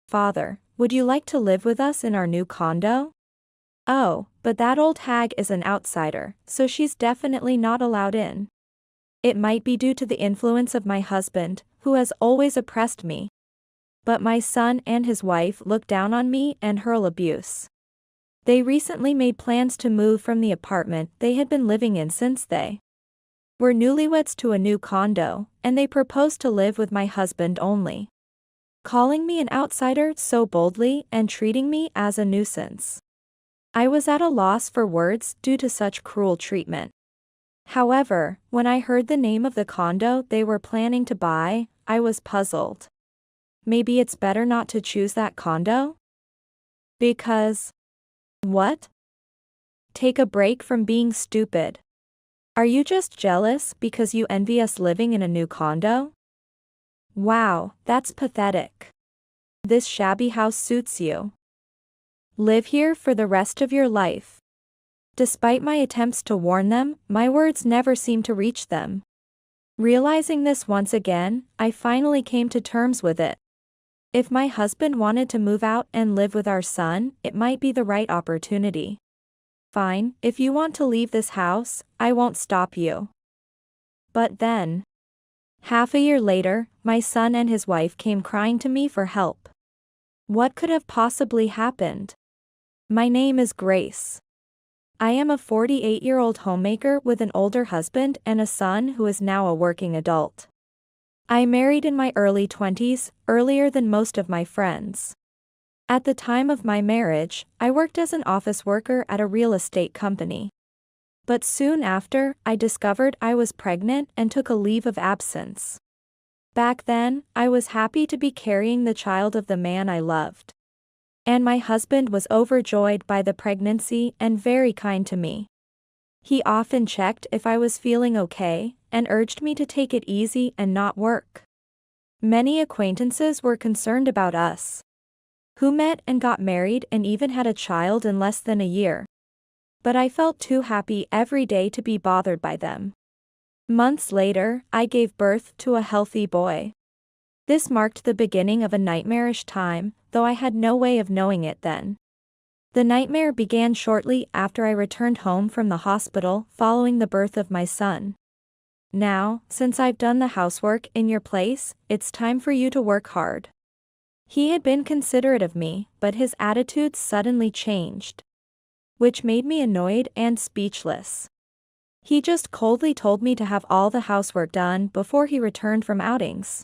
Father, would you like to live with us in our new condo? Oh, but that old hag is an outsider, so she's definitely not allowed in. It might be due to the influence of my husband, who has always oppressed me. But my son and his wife look down on me and hurl abuse. They recently made plans to move from the apartment they had been living in since they were newlyweds to a new condo, and they proposed to live with my husband only, calling me an outsider so boldly and treating me as a nuisance. I was at a loss for words due to such cruel treatment. However, when I heard the name of the condo they were planning to buy, I was puzzled. Maybe it's better not to choose that condo? Because… what? Take a break from being stupid. Are you just jealous because you envy us living in a new condo? Wow, that's pathetic. This shabby house suits you. Live here for the rest of your life. Despite my attempts to warn them, my words never seemed to reach them. Realizing this once again, I finally came to terms with it. If my husband wanted to move out and live with our son, it might be the right opportunity. Fine, if you want to leave this house, I won't stop you. But then, half a year later, my son and his wife came crying to me for help. What could have possibly happened? My name is Grace. I am a 48-year-old homemaker with an older husband and a son who is now a working adult. I married in my early 20s, earlier than most of my friends. At the time of my marriage, I worked as an office worker at a real estate company. But soon after, I discovered I was pregnant and took a leave of absence. Back then, I was happy to be carrying the child of the man I loved. And my husband was overjoyed by the pregnancy and very kind to me. He often checked if I was feeling okay, and urged me to take it easy and not work. Many acquaintances were concerned about us, who met and got married and even had a child in less than a year. But I felt too happy every day to be bothered by them. Months later, I gave birth to a healthy boy. This marked the beginning of a nightmarish time, though I had no way of knowing it then. The nightmare began shortly after I returned home from the hospital following the birth of my son. Now, since I've done the housework in your place, it's time for you to work hard. He had been considerate of me, but his attitude suddenly changed, which made me annoyed and speechless. He just coldly told me to have all the housework done before he returned from outings.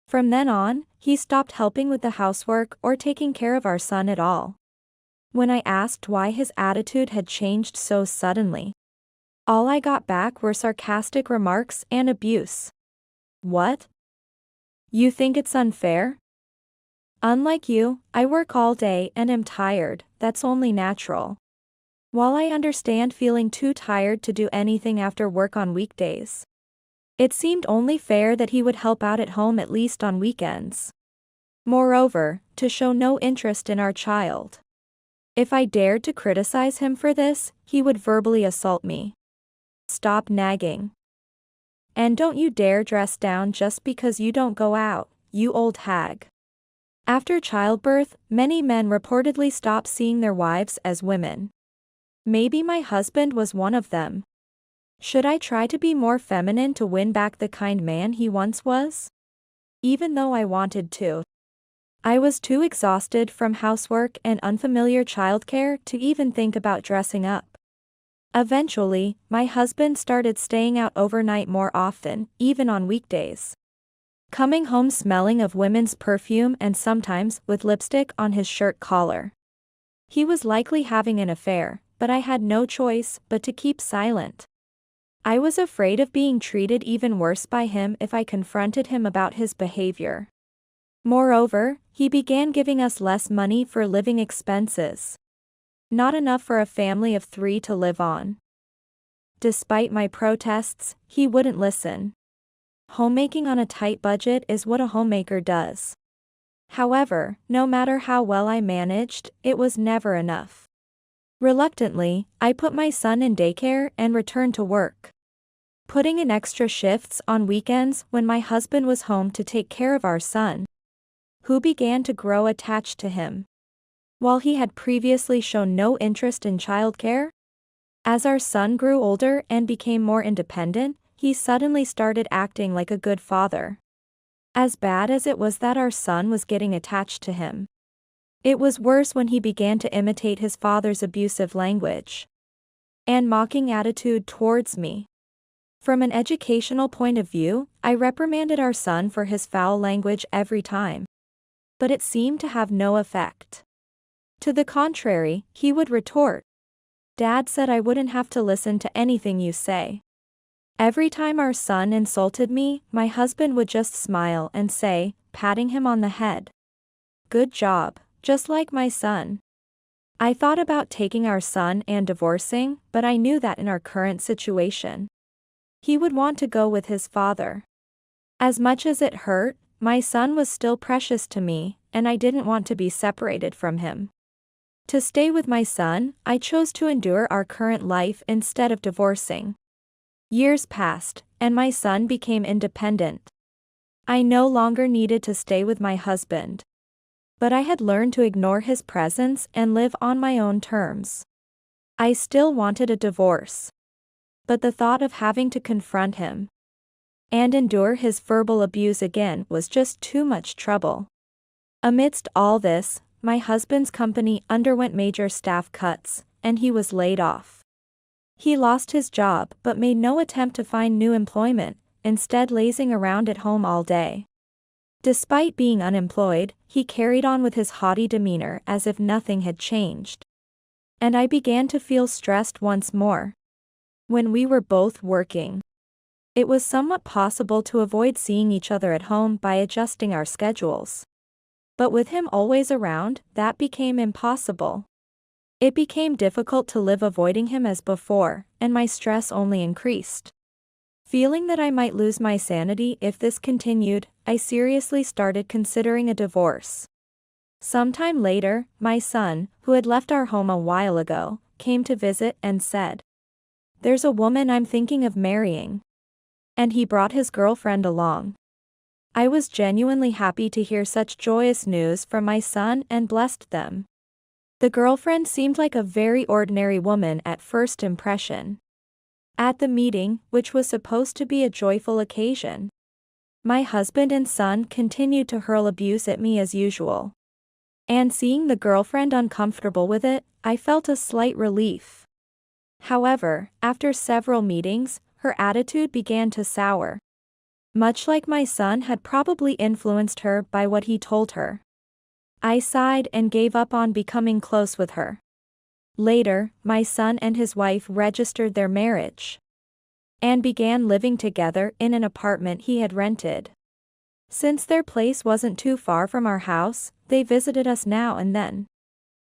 From then on, he stopped helping with the housework or taking care of our son at all. When I asked why his attitude had changed so suddenly, all I got back were sarcastic remarks and abuse. What? You think it's unfair? Unlike you, I work all day and am tired, that's only natural. While I understand feeling too tired to do anything after work on weekdays, it seemed only fair that he would help out at home at least on weekends. Moreover, to show no interest in our child. If I dared to criticize him for this, he would verbally assault me. Stop nagging. And don't you dare dress down just because you don't go out, you old hag. After childbirth, many men reportedly stop seeing their wives as women. Maybe my husband was one of them. Should I try to be more feminine to win back the kind man he once was? Even though I wanted to, I was too exhausted from housework and unfamiliar childcare to even think about dressing up. Eventually, my husband started staying out overnight more often, even on weekdays, coming home smelling of women's perfume and sometimes with lipstick on his shirt collar. He was likely having an affair, but I had no choice but to keep silent. I was afraid of being treated even worse by him if I confronted him about his behavior. Moreover, he began giving us less money for living expenses. Not enough for a family of 3 to live on. Despite my protests, he wouldn't listen. Homemaking on a tight budget is what a homemaker does. However, no matter how well I managed, it was never enough. Reluctantly, I put my son in daycare and returned to work, putting in extra shifts on weekends when my husband was home to take care of our son, who began to grow attached to him. While he had previously shown no interest in childcare, as our son grew older and became more independent, he suddenly started acting like a good father. As bad as it was that our son was getting attached to him, it was worse when he began to imitate his father's abusive language and mocking attitude towards me. From an educational point of view, I reprimanded our son for his foul language every time, but it seemed to have no effect. To the contrary, he would retort, "Dad said I wouldn't have to listen to anything you say." Every time our son insulted me, my husband would just smile and say, patting him on the head, "Good job, just like my son." I thought about taking our son and divorcing, but I knew that in our current situation, he would want to go with his father. As much as it hurt, my son was still precious to me, and I didn't want to be separated from him. To stay with my son, I chose to endure our current life instead of divorcing. Years passed, and my son became independent. I no longer needed to stay with my husband, but I had learned to ignore his presence and live on my own terms. I still wanted a divorce, but the thought of having to confront him and endure his verbal abuse again was just too much trouble. Amidst all this, my husband's company underwent major staff cuts, and he was laid off. He lost his job but made no attempt to find new employment, instead lazing around at home all day. Despite being unemployed, he carried on with his haughty demeanor as if nothing had changed. And I began to feel stressed once more. When we were both working, it was somewhat possible to avoid seeing each other at home by adjusting our schedules. But with him always around, that became impossible. It became difficult to live avoiding him as before, and my stress only increased. Feeling that I might lose my sanity if this continued, I seriously started considering a divorce. Sometime later, my son, who had left our home a while ago, came to visit and said, "There's a woman I'm thinking of marrying." And he brought his girlfriend along. I was genuinely happy to hear such joyous news from my son and blessed them. The girlfriend seemed like a very ordinary woman at first impression. At the meeting, which was supposed to be a joyful occasion, my husband and son continued to hurl abuse at me as usual. And seeing the girlfriend uncomfortable with it, I felt a slight relief. However, after several meetings, her attitude began to sour. Much like my son had probably influenced her by what he told her. I sighed and gave up on becoming close with her. Later, my son and his wife registered their marriage and began living together in an apartment he had rented. Since their place wasn't too far from our house, they visited us now and then.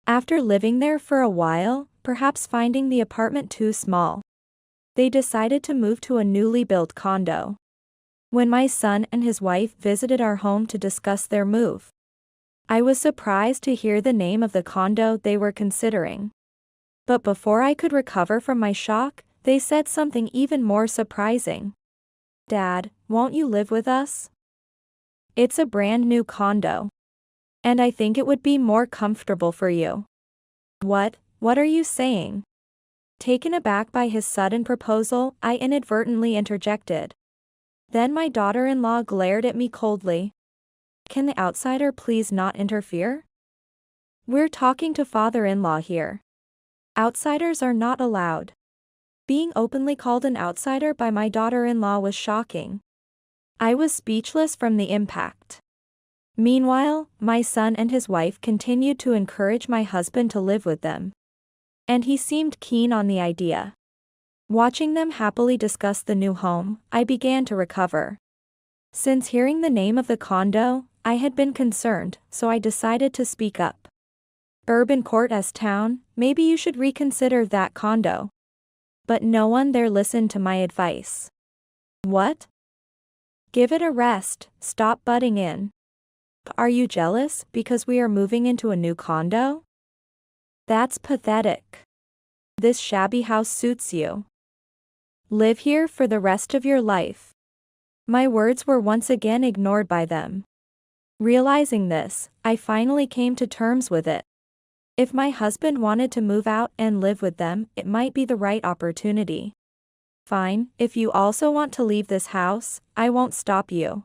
After living there for a while, perhaps finding the apartment too small, they decided to move to a newly built condo. When my son and his wife visited our home to discuss their move, I was surprised to hear the name of the condo they were considering. But before I could recover from my shock, they said something even more surprising. "Dad, won't you live with us? It's a brand new condo, and I think it would be more comfortable for you." What are you saying?" Taken aback by his sudden proposal, I inadvertently interjected. Then my daughter-in-law glared at me coldly. "Can the outsider please not interfere? We're talking to father-in-law here. Outsiders are not allowed." Being openly called an outsider by my daughter-in-law was shocking. I was speechless from the impact. Meanwhile, my son and his wife continued to encourage my husband to live with them, and he seemed keen on the idea. Watching them happily discuss the new home, I began to recover. Since hearing the name of the condo, I had been concerned, so I decided to speak up. "Urban Court S-Town, maybe you should reconsider that condo." But no one there listened to my advice. "What? Give it a rest, stop butting in. Are you jealous because we are moving into a new condo? That's pathetic. This shabby house suits you. Live here for the rest of your life." My words were once again ignored by them. Realizing this, I finally came to terms with it. If my husband wanted to move out and live with them, it might be the right opportunity. Fine, if you also want to leave this house, I won't stop you.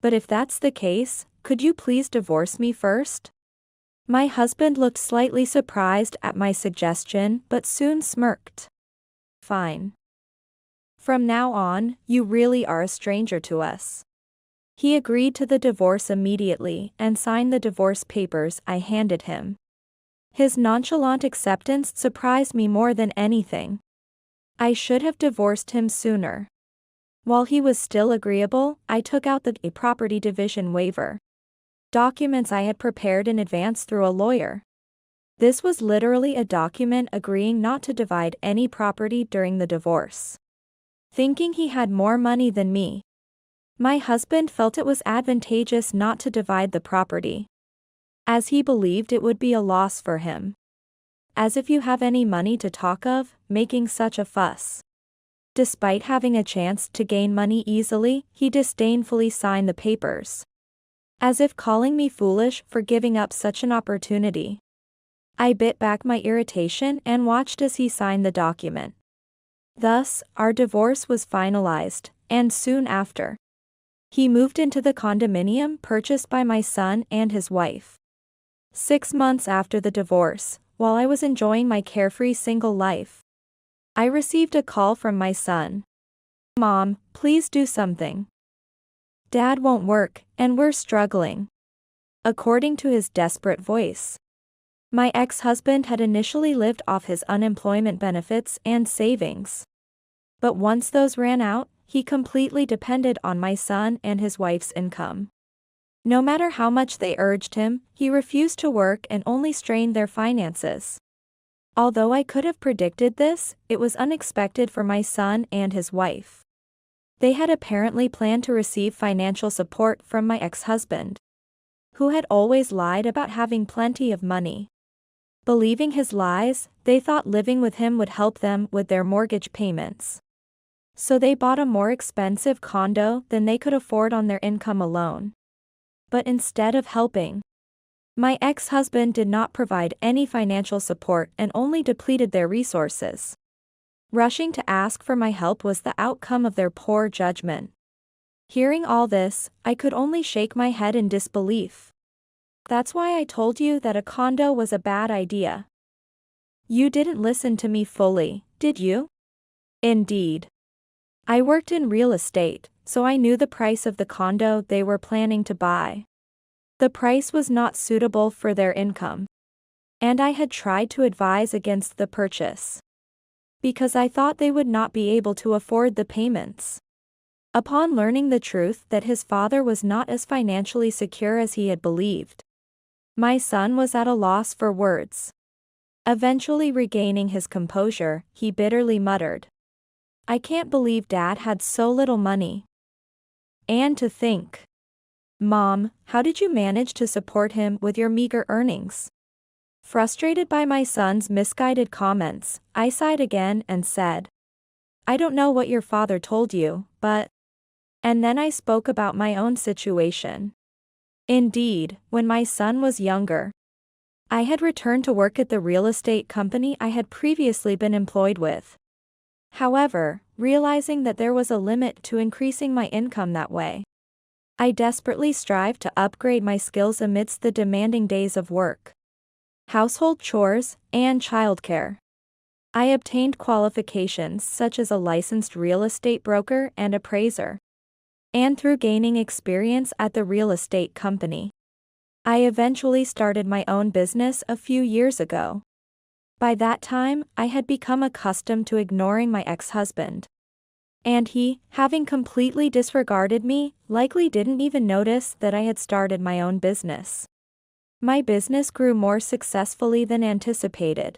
But if that's the case, could you please divorce me first? My husband looked slightly surprised at my suggestion but soon smirked. Fine. From now on, you really are a stranger to us. He agreed to the divorce immediately and signed the divorce papers I handed him. His nonchalant acceptance surprised me more than anything. I should have divorced him sooner. While he was still agreeable, I took out the property division waiver. Documents I had prepared in advance through a lawyer. This was literally a document agreeing not to divide any property during the divorce. Thinking he had more money than me, my husband felt it was advantageous not to divide the property, as he believed it would be a loss for him. As if you have any money to talk of, making such a fuss. Despite having a chance to gain money easily, he disdainfully signed the papers. As if calling me foolish for giving up such an opportunity. I bit back my irritation and watched as he signed the document. Thus, our divorce was finalized, and soon after, he moved into the condominium purchased by my son and his wife. 6 months after the divorce, while I was enjoying my carefree single life, I received a call from my son. Mom, please do something. Dad won't work, and we're struggling. According to his desperate voice. My ex-husband had initially lived off his unemployment benefits and savings. But once those ran out, he completely depended on my son and his wife's income. No matter how much they urged him, he refused to work and only strained their finances. Although I could have predicted this, it was unexpected for my son and his wife. They had apparently planned to receive financial support from my ex-husband, who had always lied about having plenty of money. Believing his lies, they thought living with him would help them with their mortgage payments. So they bought a more expensive condo than they could afford on their income alone. But instead of helping, my ex-husband did not provide any financial support and only depleted their resources. Rushing to ask for my help was the outcome of their poor judgment. Hearing all this, I could only shake my head in disbelief. That's why I told you that a condo was a bad idea. You didn't listen to me fully, did you? Indeed. I worked in real estate, so I knew the price of the condo they were planning to buy. The price was not suitable for their income. And I had tried to advise against the purchase, because I thought they would not be able to afford the payments. Upon learning the truth that his father was not as financially secure as he had believed, my son was at a loss for words. Eventually regaining his composure, he bitterly muttered, "I can't believe Dad had so little money. And to think. Mom, how did you manage to support him with your meager earnings?" Frustrated by my son's misguided comments, I sighed again and said, "I don't know what your father told you, but..." And then I spoke about my own situation. Indeed, when my son was younger, I had returned to work at the real estate company I had previously been employed with. However, realizing that there was a limit to increasing my income that way, I desperately strived to upgrade my skills amidst the demanding days of work, household chores, and childcare. I obtained qualifications such as a licensed real estate broker and appraiser. And through gaining experience at the real estate company, I eventually started my own business a few years ago. By that time, I had become accustomed to ignoring my ex-husband. And he, having completely disregarded me, likely didn't even notice that I had started my own business. My business grew more successfully than anticipated.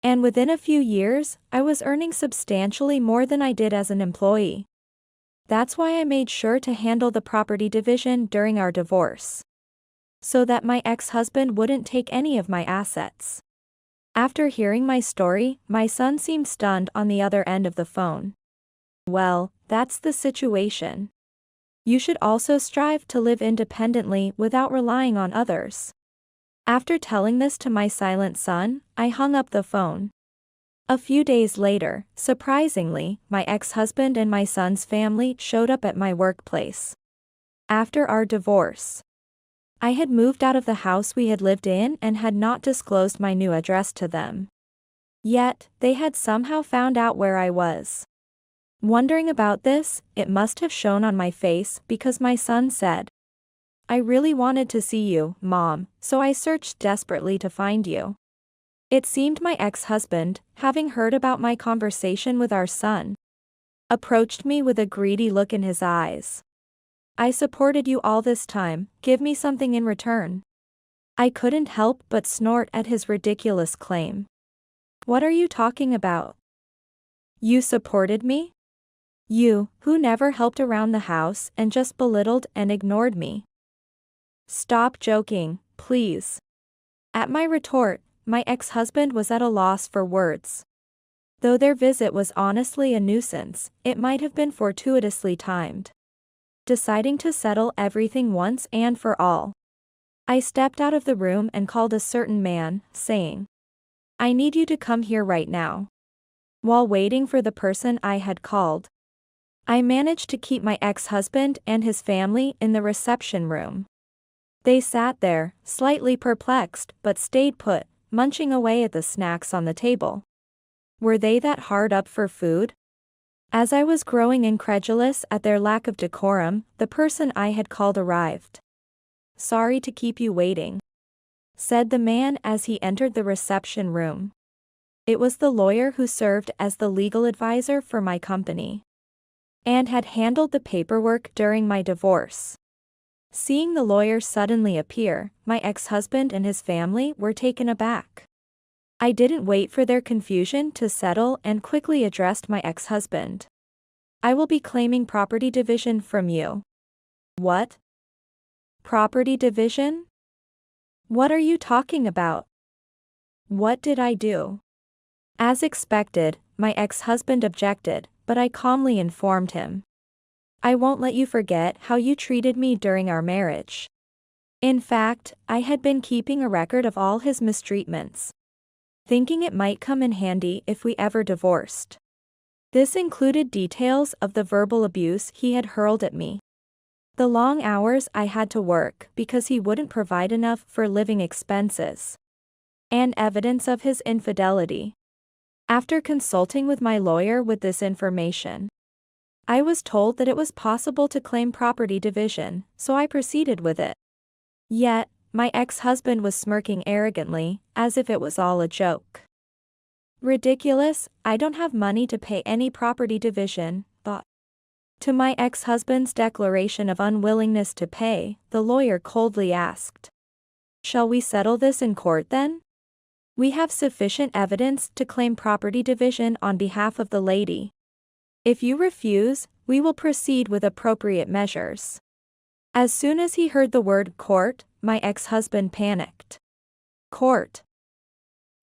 And within a few years, I was earning substantially more than I did as an employee. That's why I made sure to handle the property division during our divorce, so that my ex-husband wouldn't take any of my assets. After hearing my story, my son seemed stunned on the other end of the phone. Well, that's the situation. You should also strive to live independently without relying on others. After telling this to my silent son, I hung up the phone. A few days later, surprisingly, my ex-husband and my son's family showed up at my workplace. After our divorce, I had moved out of the house we had lived in and had not disclosed my new address to them. Yet, they had somehow found out where I was. Wondering about this, it must have shown on my face because my son said, "I really wanted to see you, Mom, so I searched desperately to find you." It seemed my ex-husband, having heard about my conversation with our son, approached me with a greedy look in his eyes. "I supported you all this time, give me something in return." I couldn't help but snort at his ridiculous claim. "What are you talking about? You supported me? You, who never helped around the house and just belittled and ignored me. Stop joking, please." At my retort, my ex-husband was at a loss for words. Though their visit was honestly a nuisance, it might have been fortuitously timed. Deciding to settle everything once and for all, I stepped out of the room and called a certain man, saying, "I need you to come here right now." While waiting for the person I had called, I managed to keep my ex-husband and his family in the reception room. They sat there, slightly perplexed, but stayed put, munching away at the snacks on the table. Were they that hard up for food? As I was growing incredulous at their lack of decorum, the person I had called arrived. "Sorry to keep you waiting," said the man as he entered the reception room. It was the lawyer who served as the legal advisor for my company and had handled the paperwork during my divorce. Seeing the lawyer suddenly appear, my ex-husband and his family were taken aback. I didn't wait for their confusion to settle and quickly addressed my ex-husband. "I will be claiming property division from you." "What? Property division? What are you talking about? What did I do?" As expected, my ex-husband objected, but I calmly informed him, "I won't let you forget how you treated me during our marriage." In fact, I had been keeping a record of all his mistreatments, thinking it might come in handy if we ever divorced. This included details of the verbal abuse he had hurled at me, the long hours I had to work because he wouldn't provide enough for living expenses, and evidence of his infidelity. After consulting with my lawyer with this information, I was told that it was possible to claim property division, so I proceeded with it. Yet, my ex-husband was smirking arrogantly, as if it was all a joke. "Ridiculous, I don't have money to pay any property division," thought. To my ex-husband's declaration of unwillingness to pay, the lawyer coldly asked, "Shall we settle this in court then? We have sufficient evidence to claim property division on behalf of the lady. If you refuse, we will proceed with appropriate measures." As soon as he heard the word court, my ex-husband panicked. "Court?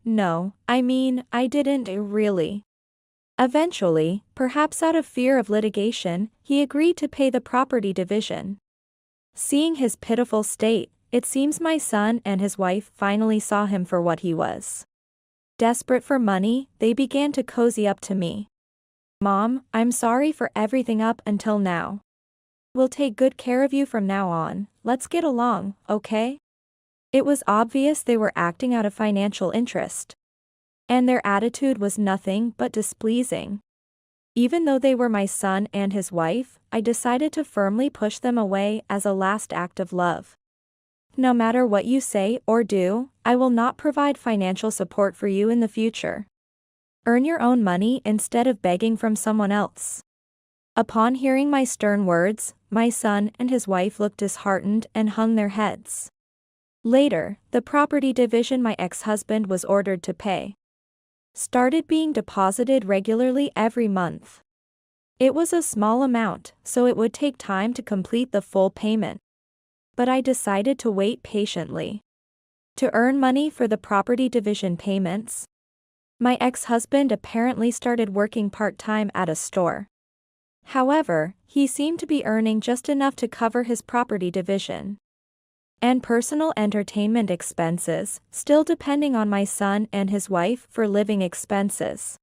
No, I didn't really." Eventually, perhaps out of fear of litigation, he agreed to pay the property division. Seeing his pitiful state, it seems my son and his wife finally saw him for what he was. Desperate for money, they began to cozy up to me. "Mom, I'm sorry for everything up until now. We'll take good care of you from now on, let's get along, okay?" It was obvious they were acting out of financial interest, and their attitude was nothing but displeasing. Even though they were my son and his wife, I decided to firmly push them away as a last act of love. "No matter what you say or do, I will not provide financial support for you in the future. Earn your own money instead of begging from someone else." Upon hearing my stern words, my son and his wife looked disheartened and hung their heads. Later, the property division my ex-husband was ordered to pay started being deposited regularly every month. It was a small amount, so it would take time to complete the full payment. But I decided to wait patiently. To earn money for the property division payments, my ex-husband apparently started working part-time at a store. However, he seemed to be earning just enough to cover his property division and personal entertainment expenses, still depending on my son and his wife for living expenses.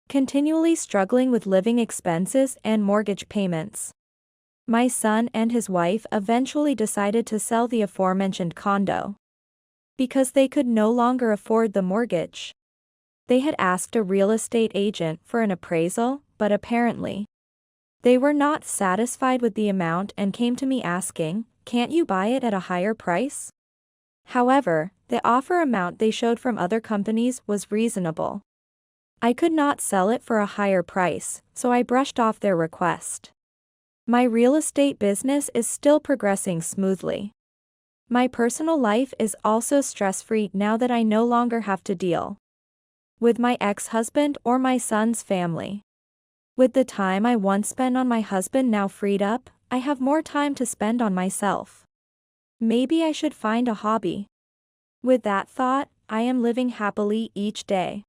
Continually struggling with living expenses and mortgage payments. My son and his wife eventually decided to sell the aforementioned condo because they could no longer afford the mortgage. They had asked a real estate agent for an appraisal, but apparently they were not satisfied with the amount and came to me asking, "Can't you buy it at a higher price?" However, the offer amount they showed from other companies was reasonable. I could not sell it for a higher price, so I brushed off their request. My real estate business is still progressing smoothly. My personal life is also stress-free now that I no longer have to deal with my ex-husband or my son's family. With the time I once spent on my husband now freed up, I have more time to spend on myself. Maybe I should find a hobby. With that thought, I am living happily each day.